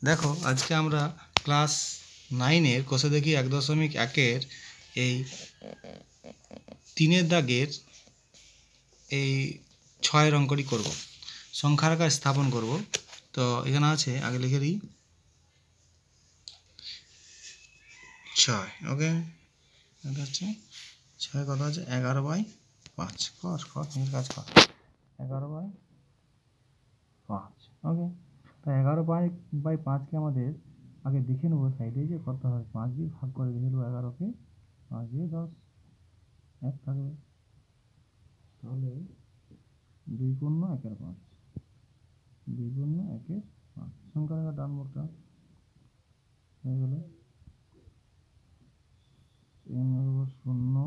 দেখো আজকে আমরা ক্লাস 9-এর কোষে দেখি 1.1-এর এই 3-এর দাগের এই 6-এর অঙ্কটি করব। সংখ্যার আকার স্থাপন করব। তো এখানে আছে, আগে লিখে দিই 6। ওকে, এটা হচ্ছে 6 কত আছে 11/5 কর নিজের কাজ কর 11/5। ওকে, তো 11/5কে আমাদের আগে দেখে নেবো সাইডে যে কত হয়। 5 দিয়ে ভাগ করে দেখে নেবো 11কে, 5 দিয়ে 10, 1 থাকবে। তাহলে 2 পূর্ণ 1/5, 2 পূর্ণ 1/5 সংখ্যার আকার ডান মোড়টা হয়ে গেল। এখানে 0,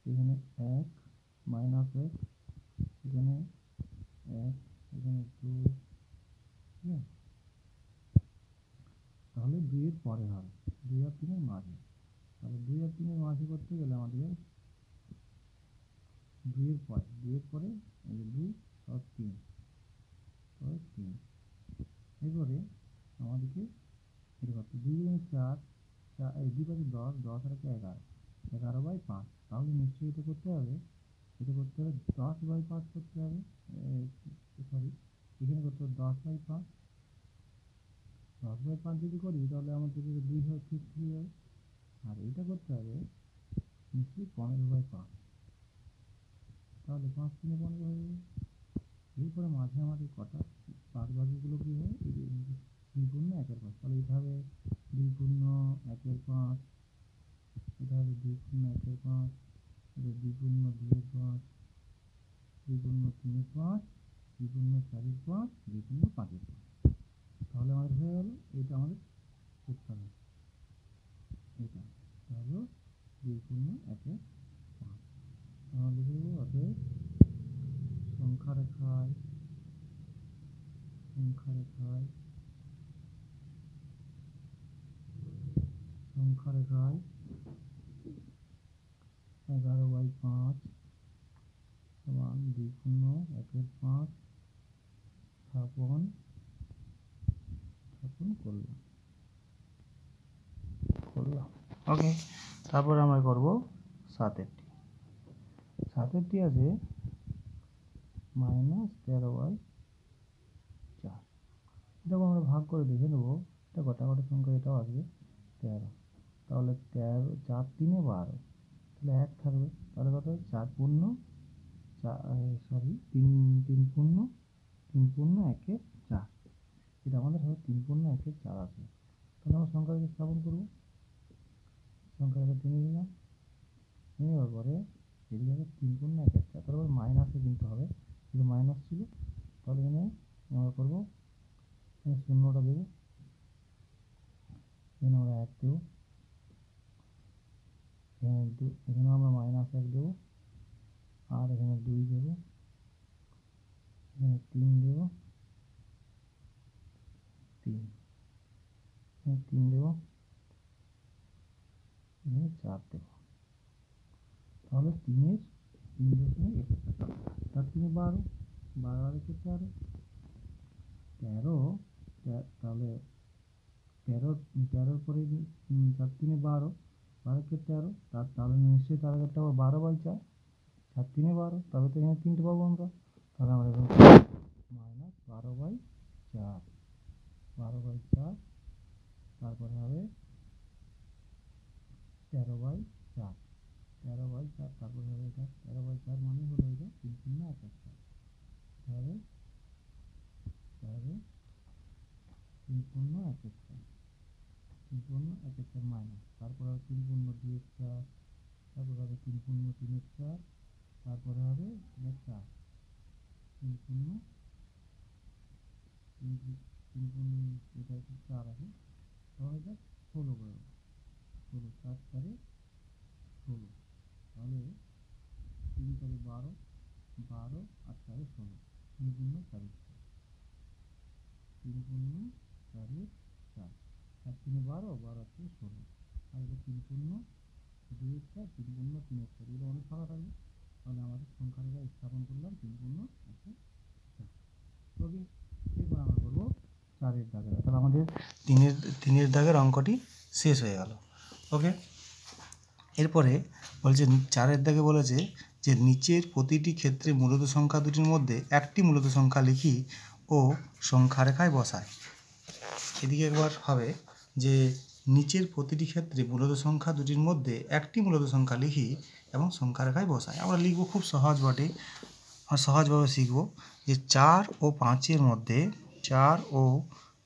এখানে 1 মাইনাস 1, এখানে 1, এখানে 2, ঠিক আছে। তাহলে 2 এর পরে হবে, 2 আর 3 এর মাঝে। তাহলে 2 আর 3 এর মাঝে করতে গেলে আমাদের 2 এর পরে এই যে 2 আর 3, এরপরে আমাদেরকে এটা করতে 2 গুণ 4, এই 2 পাঁচে 10, 10 আর 11, 11/5। তাহলে নিশ্চয়ই এটা করতে হবে 10/5 করতে হবে। সরি, এখানে করতে হবে 10/5। 10/5 যদি করি তাহলে আমাদের 2 হয় 50 হবে। আর এইটা করতে হবে নিশ্চয়ই 15/5। তাহলে 5 3 15 হয়ে যাবে। এরপরে মাঝে আমাদের কটা বাদবাকিগুলো কি হয়, 2 পূর্ণ 1/5। তাহলে এটা হবে 2 পূর্ণ 1/5, এটা হবে 2 পূর্ণ 1/5, এটা 2 পূর্ণ 2/5, 2 পূর্ণ 3/5, 2 পূর্ণ 4/5, 2 পূর্ণ 5/5। তাহলে আমাদের হয়ে গেল, এটা আমাদের উত্তর হবে। এটা হলো 2 পূর্ণ 1/5। আমরা লিখে দেবো অতএব সংখ্যা রেখায় 11/5 সমান 2 পূর্ণ 1/5 স্থাপন করলাম। ওকে, তারপর আমরা করব 7-এরটি। 7-এরটি আছে -13/4। এটাকে আমরা ভাগ করে দেখে নেবো এটা কটা সংখ্যা, এটাও আসবে 13। তাহলে 13, 4 3 12, তাহলে 1 থাকবে। তাহলে কত 4 পূর্ণ 3 পূর্ণ 1/4। এটা আমাদের হবে 3 পূর্ণ 1/4 আসবে। তাহলে আমরা সংখ্যাকে স্থাপন করবো। সংখ্যাকে টেনে নিলাম, নিয়ে যাওয়ার পরে এদিকে হবে 3 পূর্ণ 1/4। তারপর মাইনাসে কিন্তু হবে, কিন্তু মাইনাস ছিল। তাহলে এখানে আমরা করবো, শূন্যটা দেবো, এখানে আমরা 1 দেবো, এখানে আমরা -1 দেবো, আর এখানে 2 দেবো, এখানে 3 দেবো, 3 দেবো, এখানে 4 দেবো। তাহলে 3.1, 4 3 12, 12 আর 13, তাহলে 13 পরে 4 3 12, 12 কে 13, তাহলে নিশ্চয়ই তার আগেরটা আবার 12/4, 4 3 12, তবে তো এখানে 3টে পাবো আমরা। তাহলে আমরা এখানে -12/4, 12/4, তারপরে হবে 13/4, 13/4, তারপরে হবে এটা 13/4 মানে হলো এটা 3 পূর্ণ 1/4। তাহলে 3 পূর্ণ 1/4, 3 পূর্ণ 1/4 মাইনাস, তারপরে হবে 3 পূর্ণ 2/4, তারপরে হবে 3 পূর্ণ 3/4, তারপরে হবে 4, 3 পূর্ণ এটা 4 আছে। তাহলে এটা 16 করে দেবো, 16, 4 4 16। তাহলে 3 4 12, 12 আর 4 16, 3 পূর্ণ 4/4, 3 পূর্ণ 4/4, 4 3 12, 12 আর 16, আর এটা 3 পূর্ণ 2/4, 3 পূর্ণ 3/4, এগুলো অনেক ফাঁকা থাকবে। তাহলে আমাদের সংখ্যা রেখা স্থাপন করলাম 3 পূর্ণ 1/4। ওকে, এরপর আমরা করবো 4-এর দাগে। তাহলে আমাদের 3-এর দাগের অঙ্কটি শেষ হয়ে গেল। ওকে, এরপরে বলছে 4-এর দাগে বলেছে যে নিচের প্রতিটি ক্ষেত্রে মূলত সংখ্যা দুটির মধ্যে একটি মূলত সংখ্যা লিখি ও সংখ্যা রেখায় বসায়। এদিকে একবার হবে যে নিচের প্রতিটি ক্ষেত্রে মূলত সংখ্যা দুটির মধ্যে একটি মূলত সংখ্যা লিখি এবং সংখ্যা রেখায় বসাই। আমরা লিখব খুব সহজ বটে, আমরা সহজভাবে শিখব যে 4 ও 5-এর মধ্যে 4 ও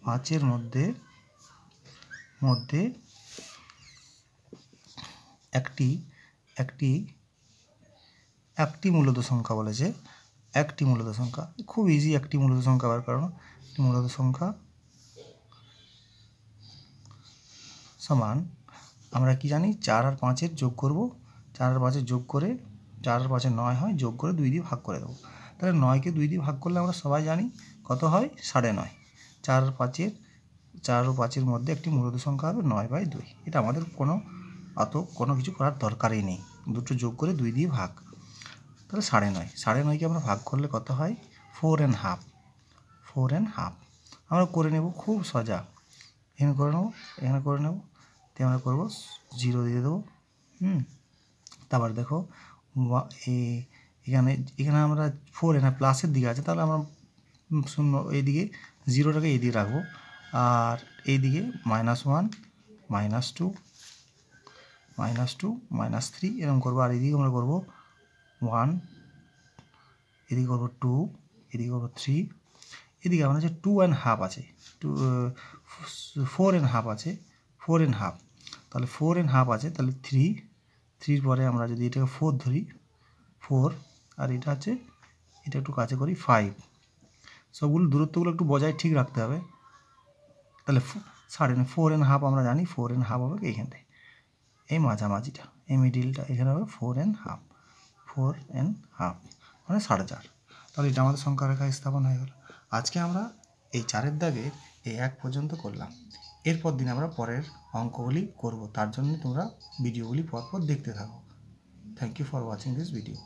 5-এর মধ্যে একটি মূলত সংখ্যা বলেছে, একটি মূলত সংখ্যা, খুব ইজি একটি মূলত সংখ্যা বার করানো। একটি মূলত সংখ্যা সমান আমরা কি জানি 4 আর 5-এর যোগ করব, 4 আর 5-এর যোগ করে 4 আর 5-এর 9 হয়, যোগ করে 2 দিয়ে ভাগ করে দেবো। তাহলে 9কে 2 দিয়ে ভাগ করলে আমরা সবাই জানি কত হয়, 9.5। 4 আর 5-এর মধ্যে একটি মূলত সংখ্যা হবে 9/2। এটা আমাদের কোনো কিছু করার দরকারই নেই, দুটো যোগ করে 2 দিয়ে ভাগ। তাহলে 9.5, 9.5কে আমরা ভাগ করলে কত হয়, 4.5। 4.5 আমরা করে নেব, খুব সোজা। এখানে করে নেব, এখানে করে নেব, তো আমরা করবো 0 দিয়ে দেবো। তারপর দেখো এখানে আমরা 4.5 প্লাসের দিকে আছে, তাহলে আমরা শূন্য এইদিকে 0টাকে এইদিকে রাখবো, আর এইদিকে -1 -2 -2 -3 এরকম করবো। আর এদিকে আমরা করবো 1, এদিকে করবো 2, এদিকে করবো 3, এদিকে আমরা যে 2.5 আছে, 4.5 আছে, 4.5, তাহলে 4.5 আছে, তাহলে 3 পরে আমরা যদি এটাকে 4 ধরি, 4, আর এটা আছে, এটা একটু কাছে করি 5, সবগুলো দূরত্বগুলো একটু বজায় ঠিক রাখতে হবে। তাহলে 4.5 আমরা জানি 4.5 হবে এইখানটায়, এই মাঝামাঝিটা, এই মিডিলটা, এখানে হবে 4.5 মানে 4.5। তাহলে এটা আমাদের সংখ্যা রেখা স্থাপন হয়ে গেল। আজকে আমরা এই 4-এর দাগে এই 1 পর্যন্ত করলাম। এরপর দিন আমরা পরের অঙ্কগুলি করব, তার জন্য তোমরা ভিডিওগুলি পরপর দেখতে থাকো। Thank you for watching this video.